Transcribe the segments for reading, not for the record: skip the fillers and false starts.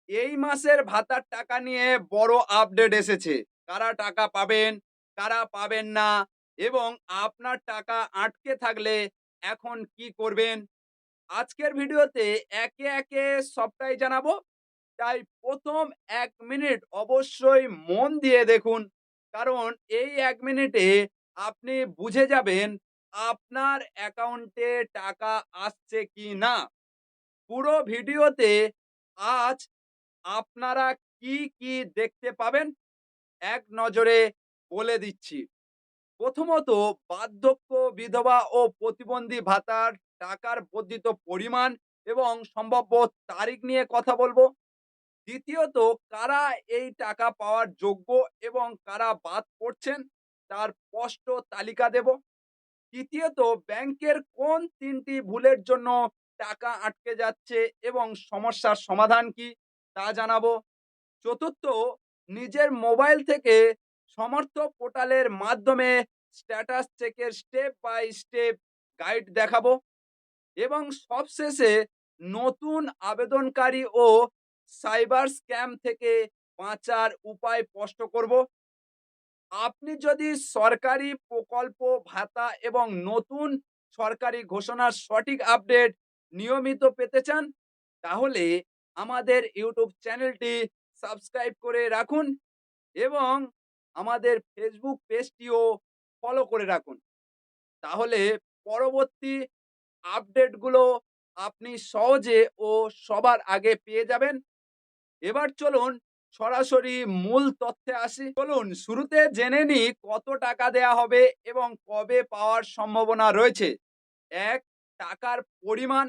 এই মাসের ভাতার টাকা নিয়ে বড় আপডেট এসেছে। কারা টাকা পাবেন, কারা পাবেন না এবং আপনার টাকা আটকে থাকলে এখন কি করবেন? আজকের ভিডিওতে একে, একে সবটাই জানাবো। তাই ১ম ১ মিনিট অবশ্যই মন দিয়ে দেখুন। কারণ এই ১ মিনিটে আপনি বুঝে যাবেন আপনার অ্যাকাউন্টে টাকা আসছে কি না। পুরো ভিডিওতে আজ আপনারা কি, কি দেখতে পাবেন এক নজরে বলে দিচ্ছি। প্রথমত বার্ধক্য, বিধবা ও প্রতিবন্ধী ভাতার টাকার বর্ধিত পরিমাণ এবং সম্ভাব্য তারিখ নিয়ে কথা বলব। দ্বিতীয়ত কারা এই টাকা পাওয়ার যোগ্য এবং কারা বাদ পড়ছেন তার স্পষ্ট তালিকা দেব। তৃতীয়ত ব্যাংকের কোন ৩টি ভুলের জন্য টাকা আটকে যাচ্ছে এবং সমস্যার সমাধান কি তা জানাবো। চতুর্থ, নিজের মোবাইল থেকে সমর্থ পোর্টালের মাধ্যমে স্ট্যাটাস চেকের স্টেপ বাই স্টেপ গাইড দেখাবো এবং সবশেষে নতুন আবেদনকারী ও সাইবার স্ক্যাম থেকে বাঁচার উপায় স্পষ্ট করব। আপনি যদি সরকারি প্রকল্প, ভাতা এবং নতুন সরকারি ঘোষণার সঠিক আপডেট নিয়মিত পেতে চান, তাহলে আমাদের ইউটিউব চ্যানেলটি সাবস্ক্রাইব করে রাখুন এবং আমাদের ফেসবুক পেজটিও ফলো করে রাখুন। তাহলে পরবর্তী আপডেটগুলো আপনি সহজে ও সবার আগে পেয়ে যাবেন। এবার চলুন সরাসরি মূল তথ্যে আসি। চলুন শুরুতে জেনে নিই কত টাকা দেয়া হবে এবং কবে পাওয়ার সম্ভাবনা রয়েছে। ১. টাকার পরিমাণ।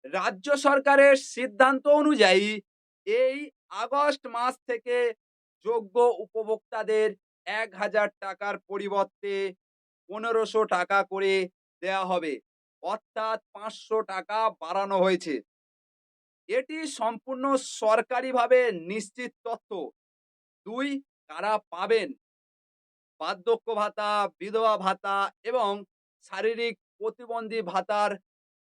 রাজ্য সরকারের সিদ্ধান্ত অনুযায়ী এই আগস্ট মাস থেকে যোগ্য উপভোক্তাদের ১,০০০ টাকার পরিবর্তে ১৫০০ টাকা করে দেয়া হবে। অর্থাৎ ৫০০ টাকা বাড়ানো হয়েছে। এটি সম্পূর্ণ সরকারিভাবে নিশ্চিত তথ্য। ২. কারা পাবেন? বার্ধক্য ভাতা, বিধবা ভাতা এবং শারীরিক প্রতিবন্ধী ভাতার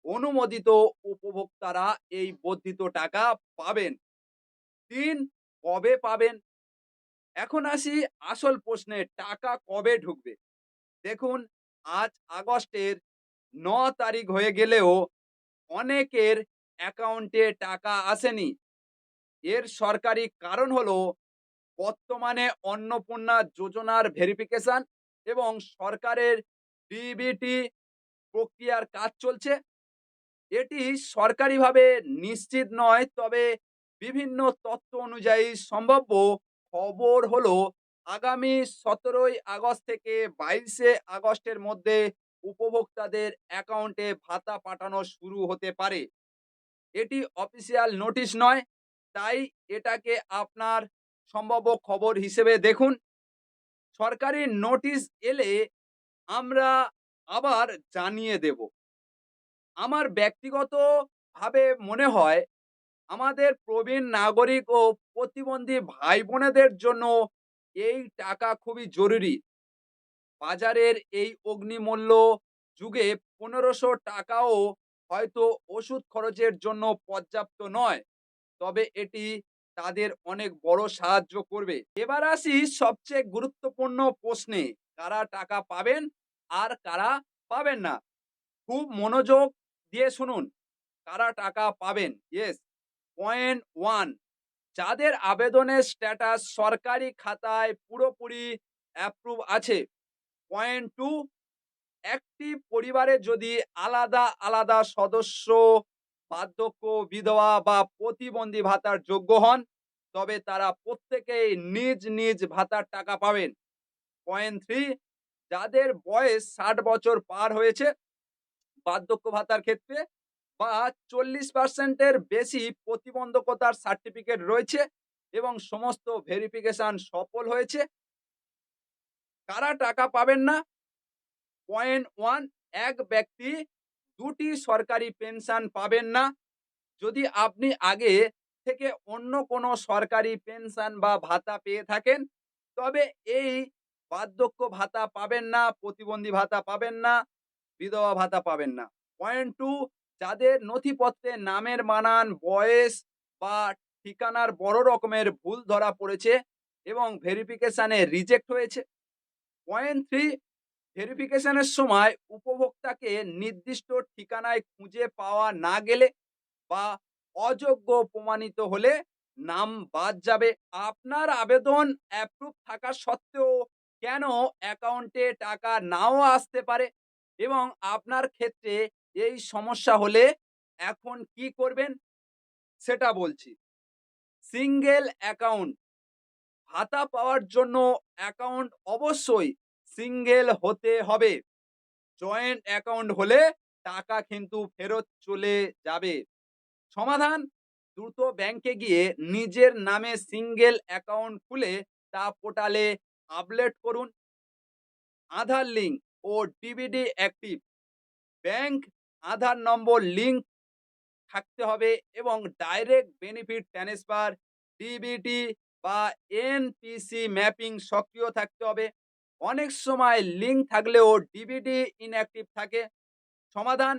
অনুমোদিত উপভোক্তারা এই বর্ধিত টাকা পাবেন। ৩. কবে পাবেন? এখন আসি আসল প্রশ্নে, টাকা কবে ঢুকবে? দেখুন, আজ আগস্টের ৯ তারিখ হয়ে গেলেও অনেকের অ্যাকাউন্টে টাকা আসেনি। এর সরকারি কারণ হলো বর্তমানে অন্নপূর্ণা যোজনার ভেরিফিকেশন এবং সরকারের ডিবিটি প্রক্রিয়ার কাজ চলছে। এটি সরকারিভাবে নিশ্চিত নয়, তবে বিভিন্ন তথ্য অনুযায়ী সম্ভাব্য খবর হলো আগামী ১৭ই আগস্ট থেকে ২২শে আগস্টের মধ্যে উপভোক্তাদের অ্যাকাউন্টে ভাতা পাঠানো শুরু হতে পারে। এটি অফিসিয়াল নোটিশ নয়, তাই এটাকে আপনার সম্ভাব্য খবর হিসেবে দেখুন। সরকারি নোটিশ এলে আমরা আবার জানিয়ে দেব। আমার ব্যক্তিগতভাবে মনে হয় আমাদের প্রবীণ নাগরিক ও প্রতিবন্ধী ভাই বোনেদের জন্য এই টাকা খুবই জরুরি। বাজারের এই অগ্নিমূল্য যুগে ১৫০০ টাকাও হয়তো ওষুধ খরচের জন্য পর্যাপ্ত নয়। তবে এটি তাদের অনেক বড় সাহায্য করবে। এবার আসি সবচেয়ে গুরুত্বপূর্ণ প্রশ্নে, কারা টাকা পাবেন আর কারা পাবেন না। খুব মনোযোগ দিয়ে শুনুন। কারা টাকা পাবেন? ইয়েস। পয়েন্ট 1, যাদের আবেদনের স্ট্যাটাস সরকারি খাতায় পুরোপুরি অ্যাপ্রুভ আছে। পয়েন্ট 2, একটি পরিবারে যদি আলাদা, আলাদা সদস্য বার্ধক্য, বিধবা বা প্রতিবন্ধী ভাতার যোগ্য হন, তবে তারা প্রত্যেকেই নিজ, নিজ ভাতার টাকা পাবেন। পয়েন্ট 3, যাদের বয়স ৬০ বছর পার হয়েছে বার্ধক্য ভাতার ক্ষেত্রে বা ৪০% এর বেশি প্রতিবন্ধকতার সার্টিফিকেট রয়েছে এবং সমস্ত ভেরিফিকেশন সফল হয়েছে। কারা টাকা পাবেন না? পয়েন্ট 1, এক ব্যক্তি ২ টি সরকারি পেনশন পাবেন না। যদি আপনি আগে থেকে অন্য কোনো সরকারি পেনশন বা ভাতা পেয়ে থাকেন, তবে এই বার্ধক্য ভাতা পাবেন না, প্রতিবন্ধী ভাতা পাবেন না, বিধবা ভাতা পাবেন না। পয়েন্ট 2, যাদের নথিপত্রে নামের বানান, বয়স বা ঠিকানার বড় রকমের ভুল ধরা পড়েছে এবং ভেরিফিকেশনে রিজেক্ট হয়েছে। পয়েন্ট 3, ভেরিফিকেশনের সময় উপভোক্তাকে নির্দিষ্ট ঠিকানায় খুঁজে পাওয়া না গেলে বা অযোগ্য প্রমাণিত হলে নাম বাদ যাবে। আপনার আবেদন অ্যাপ্রুভ থাকা সত্ত্বেও কেন অ্যাকাউন্টে টাকা নাও আসতে পারে এবং আপনার ক্ষেত্রে এই সমস্যা হলে এখন কি করবেন সেটা বলছি। সিঙ্গেল অ্যাকাউন্ট ভাতা পাওয়ার জন্য অ্যাকাউন্ট অবশ্যই সিঙ্গেল হতে হবে। জয়েন্ট অ্যাকাউন্ট হলে টাকা কিন্তু ফেরত চলে যাবে। সমাধান, দ্রুত ব্যাংকে গিয়ে নিজের নামে সিঙ্গেল অ্যাকাউন্ট খুলে তা পোর্টালে আপলোড করুন। আধার লিঙ্ক ও ডিবিডি অ্যাক্টিভ, ব্যাংক আধার নম্বর লিঙ্ক থাকতে হবে এবং ডাইরেক্ট বেনিফিট ট্রান্সফার ডিবিটি বা এনপিসি ম্যাপিং সক্রিয় থাকতে হবে। অনেক সময় লিঙ্ক থাকলেও ডিবিটি ইনঅ্যাক্টিভ থাকে। সমাধান,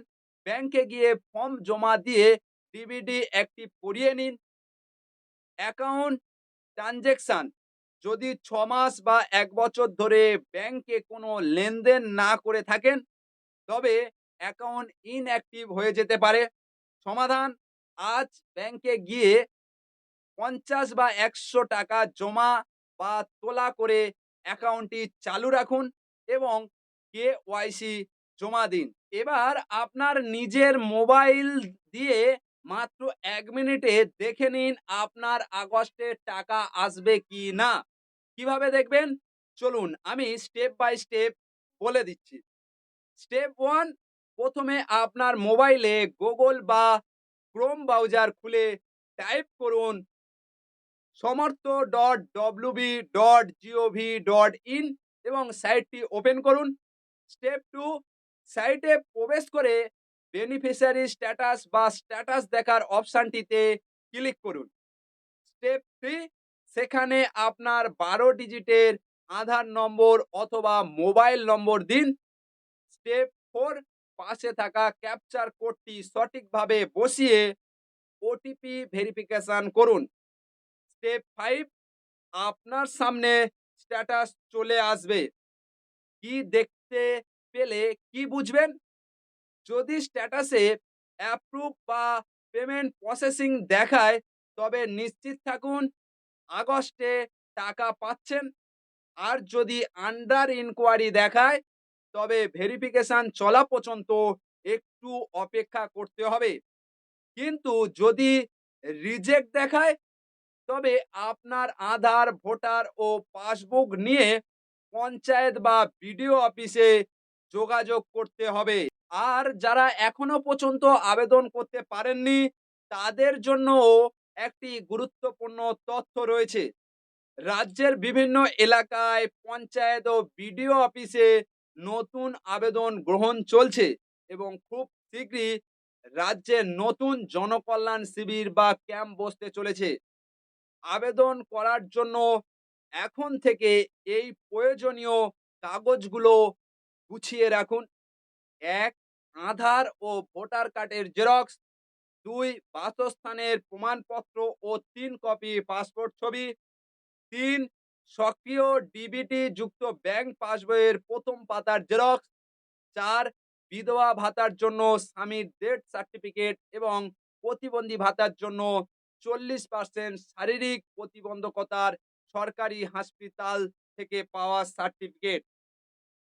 ব্যাংকে গিয়ে ফর্ম জমা দিয়ে ডিবিটি অ্যাক্টিভ করিয়ে নিন। অ্যাকাউন্ট ট্রানজ্যাকশন, যদি 6 মাস বা 1 বছর ধরে ব্যাংকে কোনো লেনদেন না করে থাকেন তবে অ্যাকাউন্ট ইনঅ্যাক্টিভ হয়ে যেতে পারে। সমাধান, আজ ব্যাংকে গিয়ে 50 বা 100 টাকা জমা বা তোলা করে অ্যাকাউন্টটি চালু রাখুন এবং কেওয়াইসি জমা দিন। এবার আপনার নিজের মোবাইল দিয়ে মাত্র 1 মিনিটে দেখে নিন আপনার আগস্টের টাকা আসবে কি না। কিভাবে দেখবেন? চলুন আমি স্টেপ বাই স্টেপ বলে দিচ্ছি। স্টেপ 1, প্রথমে আপনার মোবাইলে গুগল বা ক্রোম ব্রাউজার খুলে টাইপ করুন সমর্থ.wb.gov.in এবং সাইটটি ওপেন করুন। স্টেপ 2, সাইটে প্রবেশ করে বেনিফিশিয়ারি স্ট্যাটাস বা স্ট্যাটাস দেখার অপশনটিতে ক্লিক করুন। স্টেপ 3, সেখানে আপনার 12 ডিজিটের আধার নম্বর অথবা মোবাইল নম্বর দিন। স্টেপ 4, পাশে থাকা ক্যাপচার কোডটি সঠিকভাবে বসিয়ে ওটিপি ভেরিফিকেশন করুন। স্টেপ 5, আপনার সামনে স্ট্যাটাস চলে আসবে। কি দেখতে পেলে কি বুঝবেন? যদি স্ট্যাটাসে অ্যাপ্রুভ বা পেমেন্ট প্রসেসিং দেখায় তবে নিশ্চিত থাকুন আগস্টে টাকা পাচ্ছেন। আর যদি আন্ডার ইনকোয়ারি দেখায় তবে ভেরিফিকেশন চলা পর্যন্ত একটু অপেক্ষা করতে হবে। কিন্তু যদি রিজেক্ট দেখায় তবে আপনার আধার, ভোটার ও পাসবুক নিয়ে পঞ্চায়েত বা বিডিও অফিসে যোগাযোগ করতে হবে। আর যারা এখনো পর্যন্ত আবেদন করতে পারেননি তাদের জন্যও একটি গুরুত্বপূর্ণ তথ্য রয়েছে। রাজ্যের বিভিন্ন এলাকায় পঞ্চায়েত ও বিডিও অফিসে নতুন আবেদন গ্রহণ চলছে এবং খুব শীঘ্রই রাজ্যে নতুন জনকল্যাণ শিবির বা ক্যাম্প বসতে চলেছে। আবেদন করার জন্য এখন থেকে এই প্রয়োজনীয় কাগজগুলো গুছিয়ে রাখুন। 1, আধার ও ভোটার কার্ডের জেরক্স। 2, বাসস্থানের প্রমাণপত্র ও 3 কপি পাসপোর্ট ছবি। 3, সক্রিয় ডিবিটি যুক্ত ব্যাংক পাসবইয়ের প্রথম পাতার জেরক্স। 4, বিধবা ভাতার জন্য স্বামীর ডেথ সার্টিফিকেট এবং প্রতিবন্ধী ভাতার জন্য 40% শারীরিক প্রতিবন্ধকতার সরকারি হাসপাতাল থেকে পাওয়া সার্টিফিকেট।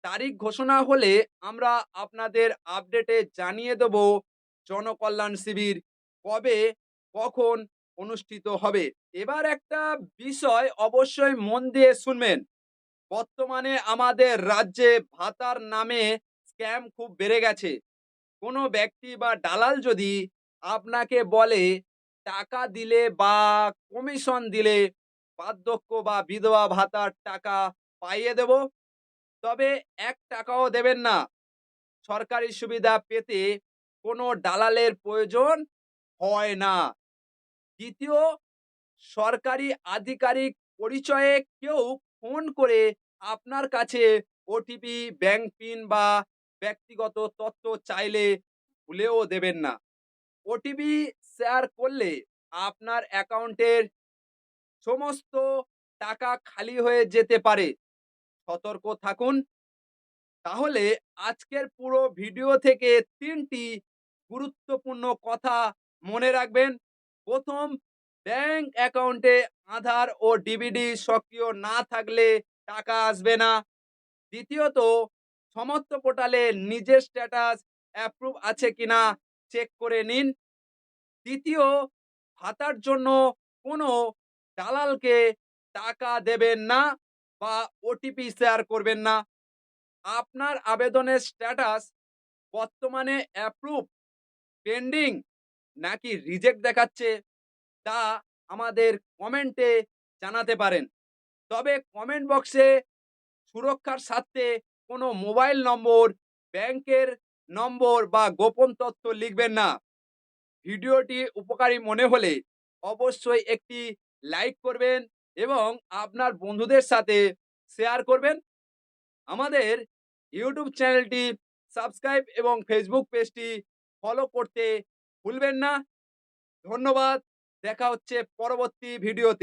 তারিখ ঘোষণা হলে আমরা আপনাদের আপডেটে জানিয়ে দেব জনকল্যাণ শিবির কবে কখন অনুষ্ঠিত হবে। এবার একটা বিষয় অবশ্যই মন দিয়ে শুনবেন। বর্তমানে আমাদের রাজ্যে ভাতার নামে স্ক্যাম খুব বেড়ে গেছে। কোনো ব্যক্তি বা দালাল যদি আপনাকে বলে টাকা দিলে বা কমিশন দিলে বার্ধক্য বা বিধবা ভাতার টাকা পাইয়ে দেব, তবে ১ টাকাও দেবেন না। সরকারি সুবিধা পেতে কোনো দালালের প্রয়োজন হয় না। দ্বিতীয়, সরকারি আধিকারিক পরিচয়ে কেউ ফোন করে আপনার কাছে ওটিপি, ব্যাংক পিন বা ব্যক্তিগত তথ্য চাইলে ভুলেও দেবেন না। ওটিপি শেয়ার করলে আপনার অ্যাকাউন্টের সমস্ত টাকা খালি হয়ে যেতে পারে। সতর্ক থাকুন। তাহলে আজকের পুরো ভিডিও থেকে ৩টি গুরুত্বপূর্ণ কথা মনে রাখবেন। ১ম, ব্যাংক অ্যাকাউন্টে আধার ও ডিবিডি সক্রিয় না থাকলে টাকা আসবে না। দ্বিতীয়ত, সমর্থ পোর্টালে নিজের স্ট্যাটাস অ্যাপ্রুভ আছে কিনা চেক করে নিন। তৃতীয়, ভাতার জন্য কোনো দালালকে টাকা দেবেন না বা ওটিপি শেয়ার করবেন না। আপনার আবেদনের স্ট্যাটাস বর্তমানে অ্যাপ্রুভ, পেন্ডিং নাকি রিজেক্ট দেখাচ্ছে তা আমাদের কমেন্টে জানাতে পারেন। তবে কমেন্ট বক্সে সুরক্ষার স্বার্থে কোনো মোবাইল নম্বর, ব্যাংকের নম্বর বা গোপন তথ্য লিখবেন না। ভিডিওটি উপকারী মনে হলে অবশ্যই একটি লাইক করবেন এবং আপনার বন্ধুদের সাথে শেয়ার করবেন। আমাদের ইউটিউব চ্যানেলটি সাবস্ক্রাইব এবং ফেসবুক পেজটি ফলো করতে ভুলবেন না। ধন্যবাদ। দেখা হচ্ছে পরবর্তী ভিডিওতে।